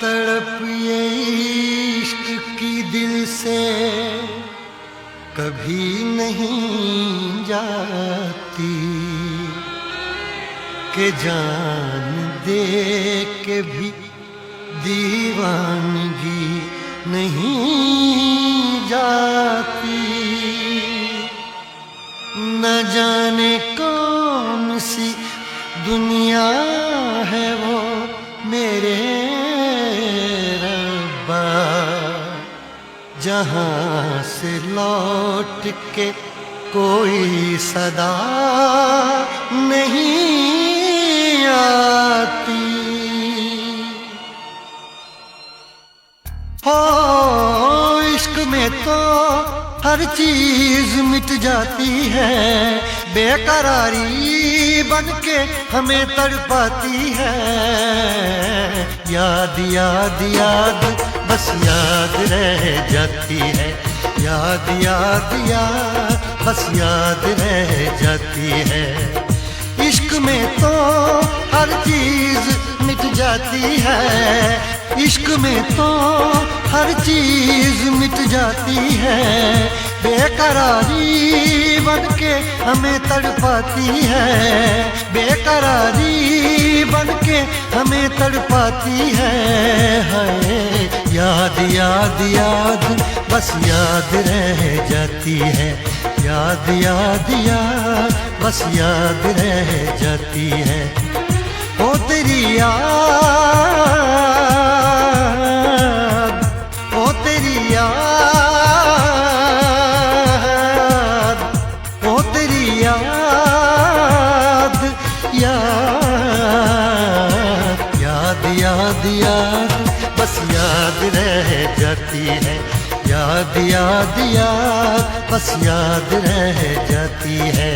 तड़प ये इश्क की दिल से कभी नहीं जाती कि जान दे के भी दीवानगी नहीं जाती। न जाने कौन सी दुनिया है वो मेरे रब्बा, जहाँ से लौट के कोई सदा नहीं आती। हो इश्क में तो हर चीज मिट जाती है, बेकरारी बनके हमें तड़पाती है। याद याद याद बस याद रह जाती है, याद याद याद बस याद रह जाती है। इश्क में तो हर चीज मिट जाती है, इश्क में तो हर चीज मिट जाती है। बेकरारी बनके हमें तड़पाती है, बेकरारी बनके हमें तड़पाती है। हाय याद याद याद बस याद रह जाती है, याद याद याद बस याद रह जाती है। ओ तेरी याद, ओ तेरी याद, ओ तेरी याद, याद याद याद याद बस याद रह जाती है, याद याद याद बस याद रह जाती है।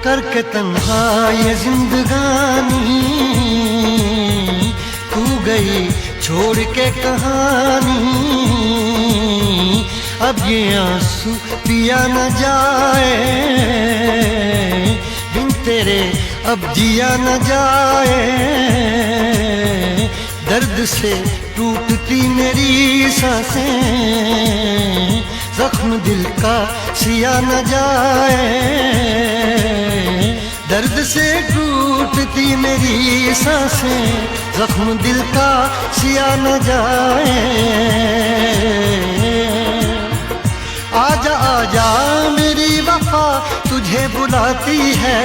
करके तन्हा ये जिंदगानी तू गई छोड़ के कहानी। अब ये आंसू पिया न जाए, बिन तेरे अब जिया न जाए। दर्द से टूटती मेरी सांसें, जख्म दिल का सिया न जाए। दर्द से टूटती मेरी सांसें, जख्म दिल का सिया न जाए। आजा आजा मेरी वफा तुझे बुलाती है,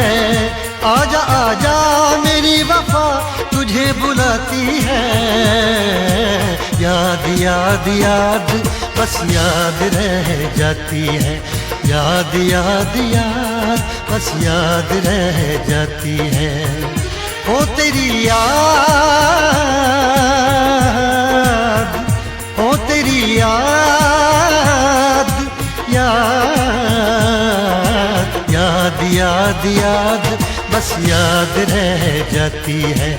आजा आजा मेरी वफा तुझे बुलाती है। याद याद याद बस याद रह जाती है, याद याद याद बस याद रह जाती है। ओ तेरी याद, ओ तेरी याद, याद याद याद याद बस याद रह जाती है,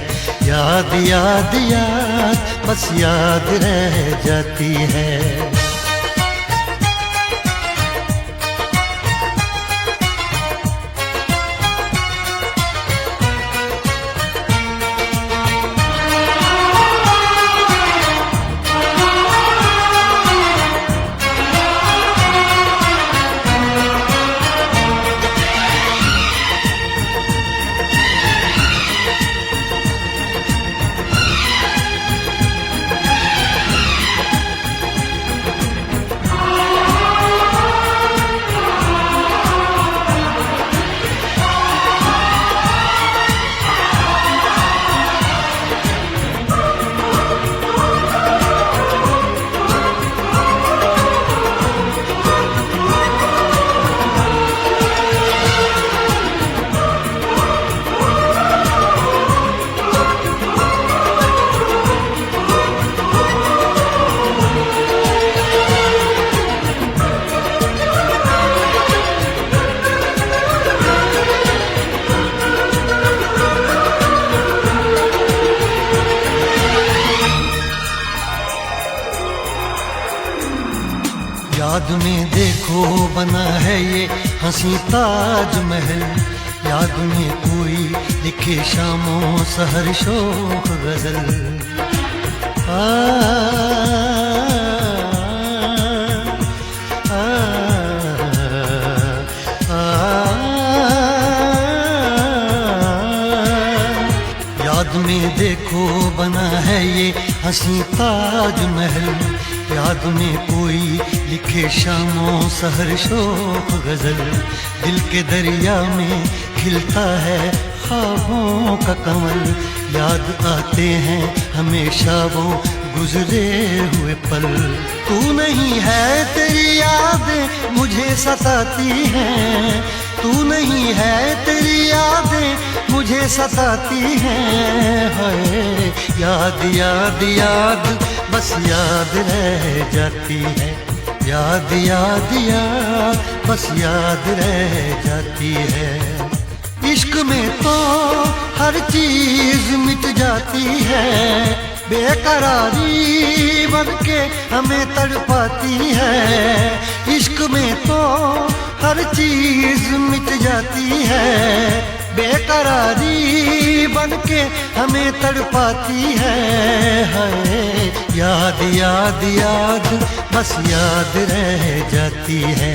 याद याद याद बस याद रह जाती है। याद में देखो बना है ये हंसी ताजमहल, याद में कोई लिखे शामों सहर शोख गजल। आ, आ, आ, याद में देखो बना है ये हंसी ताजमहल, याद में कोई लिखे शामों सहर शोख गजल। दिल के दरिया में खिलता है ख्वाबों का कमल, याद आते हैं हमेशा वो गुजरे हुए पल। तू नहीं है तेरी यादें मुझे सताती हैं, तू नहीं है तेरी यादें मुझे सताती हैं। हाय याद याद याद बस याद रह जाती है, याद याद याद बस याद रह जाती है। इश्क में तो हर चीज मिट जाती है, बेकरारी बनके हमें तड़पाती है। इश्क में तो हर चीज मिट जाती है, बेकरारी बनके हमें तड़पाती है। हाय याद याद याद बस याद रह जाती है,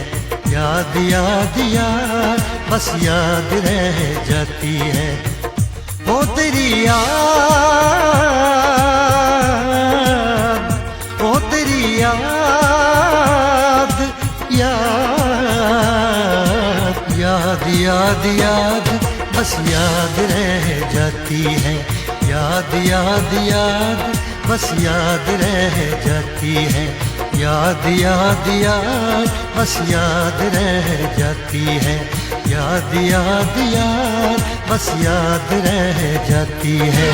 याद याद याद बस याद रह जाती है। ओ तेरी याद, ओ तेरी याद, याद याद याद याद बस याद रह जाती है, याद याद याद बस याद रह जाती है। याद याद याद बस याद रह जाती है, याद याद याद बस याद रह जाती है।